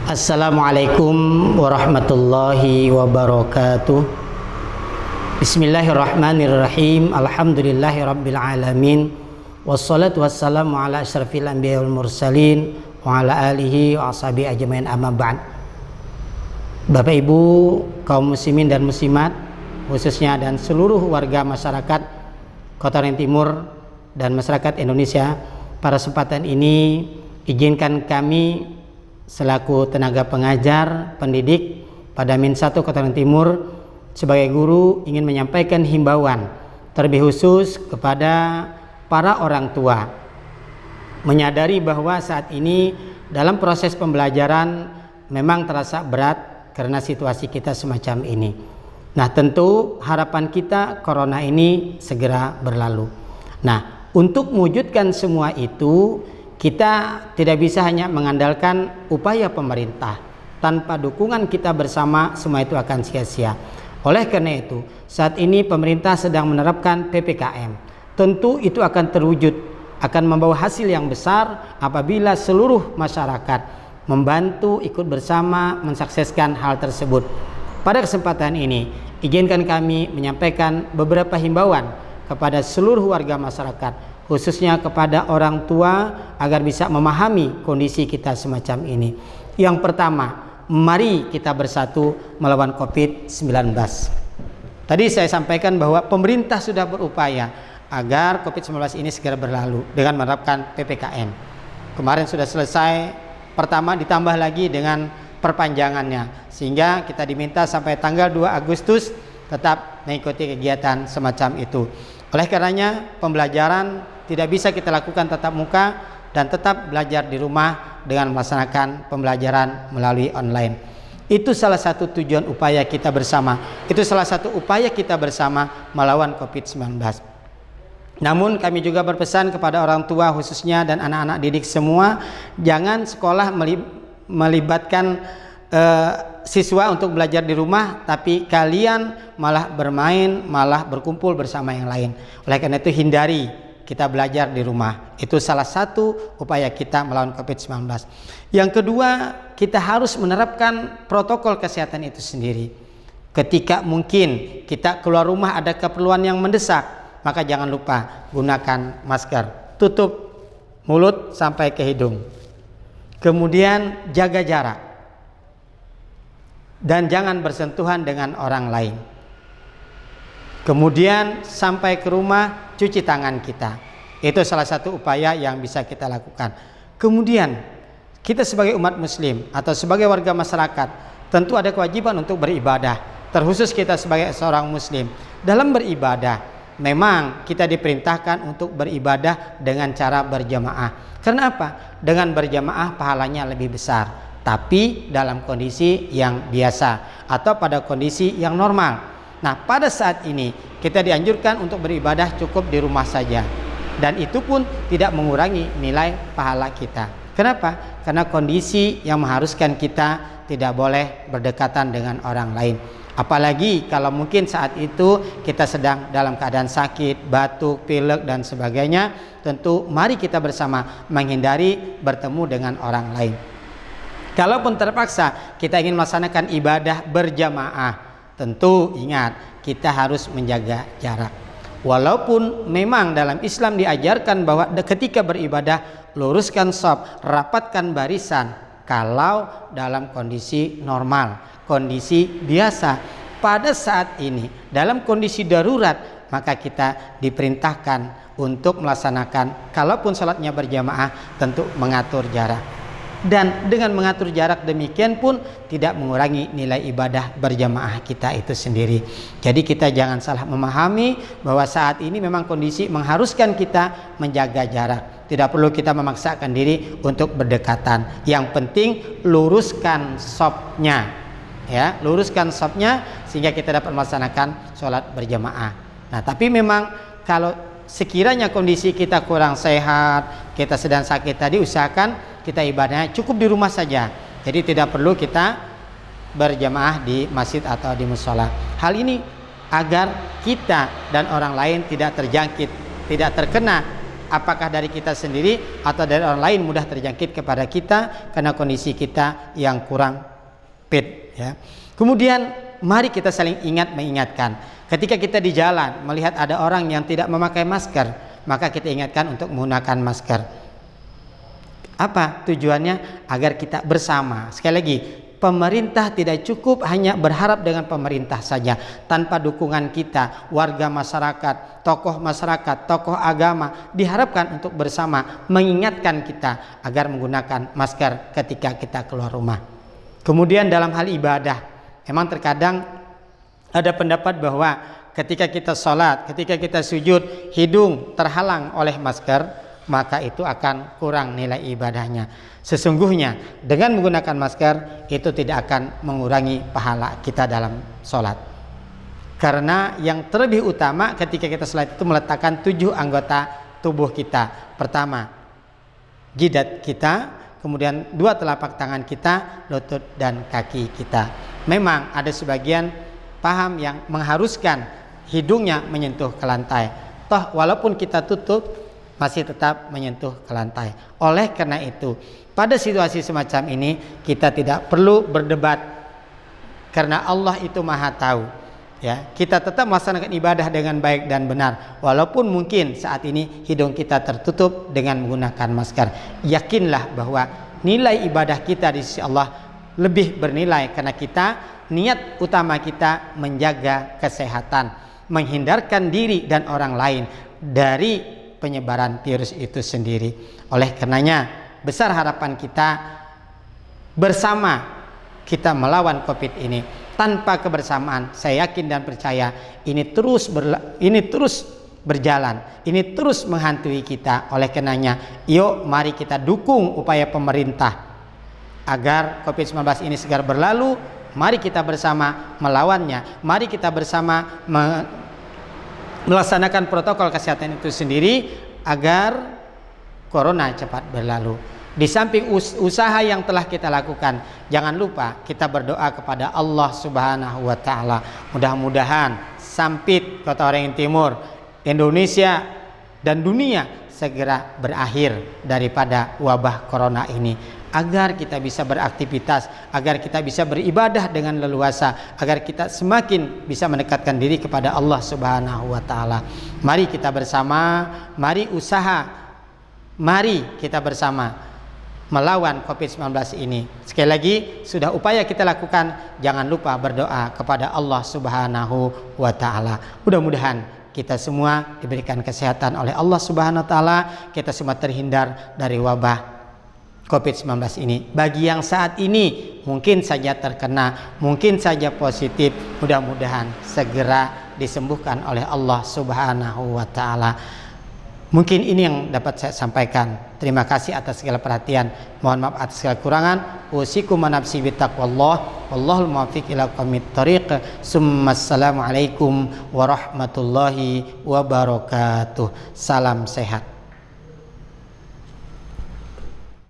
Assalamualaikum warahmatullahi wabarakatuh. Bismillahirrahmanirrahim. Alhamdulillahi rabbil alamin. Wassalatu wassalamu ala asyrafil anbiya wal mursalin wa ala alihi wa ashabihi ajmain, amma ba'd. Bapak Ibu kaum muslimin dan muslimat khususnya dan seluruh warga masyarakat Kota Ranting Timur dan masyarakat Indonesia, pada kesempatan ini izinkan kami selaku tenaga pengajar pendidik pada Min 1 Kota Ranting Timur sebagai guru ingin menyampaikan himbauan terlebih khusus kepada para orang tua, menyadari bahwa saat ini dalam proses pembelajaran memang terasa berat karena situasi kita semacam ini. Nah, tentu harapan kita corona ini segera berlalu. Nah, untuk mewujudkan semua itu kita tidak bisa hanya mengandalkan upaya pemerintah. Tanpa dukungan kita bersama, semua itu akan sia-sia. Oleh karena itu, saat ini pemerintah sedang menerapkan PPKM. Tentu itu akan terwujud, akan membawa hasil yang besar apabila seluruh masyarakat membantu ikut bersama mensukseskan hal tersebut. Pada kesempatan ini, izinkan kami menyampaikan beberapa himbauan kepada seluruh warga masyarakat, khususnya kepada orang tua agar bisa memahami kondisi kita semacam ini. Yang pertama, mari kita bersatu melawan COVID-19. Tadi saya sampaikan bahwa pemerintah sudah berupaya agar COVID-19 ini segera berlalu dengan menerapkan PPKM. Kemarin sudah selesai pertama, ditambah lagi dengan perpanjangannya, sehingga kita diminta sampai tanggal 2 Agustus tetap mengikuti kegiatan semacam itu. Oleh karenanya pembelajaran tidak bisa kita lakukan tatap muka dan tetap belajar di rumah dengan melaksanakan pembelajaran melalui online. Itu salah satu tujuan upaya kita bersama. Itu salah satu upaya kita bersama melawan COVID-19. Namun kami juga berpesan kepada orang tua khususnya dan anak-anak didik semua, jangan sekolah melibatkan siswa untuk belajar di rumah, tapi kalian malah bermain, malah berkumpul bersama yang lain. Oleh karena itu hindari kita belajar di rumah. Itu salah satu upaya kita melawan COVID-19. Yang kedua, kita harus menerapkan protokol kesehatan itu sendiri. Ketika mungkin kita keluar rumah ada keperluan yang mendesak, maka jangan lupa gunakan masker, tutup mulut sampai ke hidung. Kemudian jaga jarak. Dan jangan bersentuhan dengan orang lain. Kemudian sampai ke rumah cuci tangan kita. Itu salah satu upaya yang bisa kita lakukan. Kemudian kita sebagai umat muslim atau sebagai warga masyarakat tentu ada kewajiban untuk beribadah. Terkhusus kita sebagai seorang muslim, dalam beribadah memang kita diperintahkan untuk beribadah dengan cara berjamaah. Karena apa? Dengan berjamaah pahalanya lebih besar. Tapi dalam kondisi yang biasa atau pada kondisi yang normal. Nah, pada saat ini kita dianjurkan untuk beribadah cukup di rumah saja, dan itu pun tidak mengurangi nilai pahala kita. Kenapa? Karena kondisi yang mengharuskan kita tidak boleh berdekatan dengan orang lain. Apalagi kalau mungkin saat itu kita sedang dalam keadaan sakit, batuk, pilek dan sebagainya, tentu mari kita bersama menghindari bertemu dengan orang lain. Kalaupun terpaksa kita ingin melaksanakan ibadah berjamaah, tentu ingat kita harus menjaga jarak. Walaupun memang dalam Islam diajarkan bahwa ketika beribadah luruskan shaf, rapatkan barisan kalau dalam kondisi normal, kondisi biasa. Pada saat ini dalam kondisi darurat, maka kita diperintahkan untuk melaksanakan, kalaupun sholatnya berjamaah, tentu mengatur jarak. Dan dengan mengatur jarak demikian pun tidak mengurangi nilai ibadah berjamaah kita itu sendiri. Jadi kita jangan salah memahami bahwa saat ini memang kondisi mengharuskan kita menjaga jarak. Tidak perlu kita memaksakan diri untuk berdekatan. Yang penting luruskan shafnya, ya, luruskan shafnya sehingga kita dapat melaksanakan sholat berjamaah. Nah, tapi memang kalau sekiranya kondisi kita kurang sehat, kita sedang sakit tadi, usahakan kita ibadahnya cukup di rumah saja. Jadi tidak perlu kita berjamaah di masjid atau di mushola. Hal ini agar kita dan orang lain tidak terjangkit, tidak terkena apakah dari kita sendiri atau dari orang lain mudah terjangkit kepada kita karena kondisi kita yang kurang fit ya. Kemudian mari kita saling mengingatkan. Ketika kita di jalan melihat ada orang yang tidak memakai masker, maka kita ingatkan untuk menggunakan masker. Apa tujuannya? Agar kita bersama. Sekali lagi, pemerintah tidak cukup hanya berharap dengan pemerintah saja. Tanpa dukungan kita, warga masyarakat, tokoh agama diharapkan untuk bersama mengingatkan kita agar menggunakan masker ketika kita keluar rumah. Kemudian dalam hal ibadah, memang terkadang ada pendapat bahwa ketika kita sholat, ketika kita sujud, hidung terhalang oleh masker, maka itu akan kurang nilai ibadahnya. Sesungguhnya dengan menggunakan masker itu tidak akan mengurangi pahala kita dalam sholat. Karena yang terlebih utama ketika kita sholat itu meletakkan 7 anggota tubuh kita. Pertama, jidat kita, kemudian 2 telapak tangan kita, lutut dan kaki kita. Memang ada sebagian paham yang mengharuskan hidungnya menyentuh ke lantai. Toh walaupun kita tutup masih tetap menyentuh ke lantai. Oleh karena itu, pada situasi semacam ini kita tidak perlu berdebat karena Allah itu Maha tahu. Ya, kita tetap melaksanakan ibadah dengan baik dan benar walaupun mungkin saat ini hidung kita tertutup dengan menggunakan masker. Yakinlah bahwa nilai ibadah kita di sisi Allah lebih bernilai karena niat utama kita menjaga kesehatan, menghindarkan diri dan orang lain dari penyebaran virus itu sendiri. Oleh karenanya besar harapan kita bersama kita melawan COVID ini. Tanpa kebersamaan saya yakin dan percaya ini terus berjalan, ini terus menghantui kita. Oleh karenanya yuk mari kita dukung upaya pemerintah agar COVID-19 ini segera berlalu. Mari kita bersama melawannya. Mari kita bersama melaksanakan protokol kesehatan itu sendiri agar corona cepat berlalu. Di samping usaha yang telah kita lakukan, jangan lupa kita berdoa kepada Allah Subhanahu wa taala. Mudah-mudahan Sampit, Kota Waringin Timur, Indonesia dan dunia segera berakhir daripada wabah corona ini, agar kita bisa beraktivitas, agar kita bisa beribadah dengan leluasa, agar kita semakin bisa mendekatkan diri kepada Allah Subhanahu wa taala. Mari kita bersama, mari kita bersama melawan COVID-19 ini. Sekali lagi, sudah upaya kita lakukan, jangan lupa berdoa kepada Allah Subhanahu wa taala. Mudah-mudahan kita semua diberikan kesehatan oleh Allah Subhanahu wa taala, kita semua terhindar dari wabah COVID-19 ini. Bagi yang saat ini mungkin saja terkena, mungkin saja positif, mudah-mudahan segera disembuhkan oleh Allah Subhanahu wa taala. Mungkin ini yang dapat saya sampaikan. Terima kasih atas segala perhatian. Mohon maaf atas segala kekurangan. Usikum wa nafsi bittaqwallah. Wallahul muwaffiq ila aqwamit thoriq. Assalamualaikum warahmatullahi wabarakatuh. Salam sehat.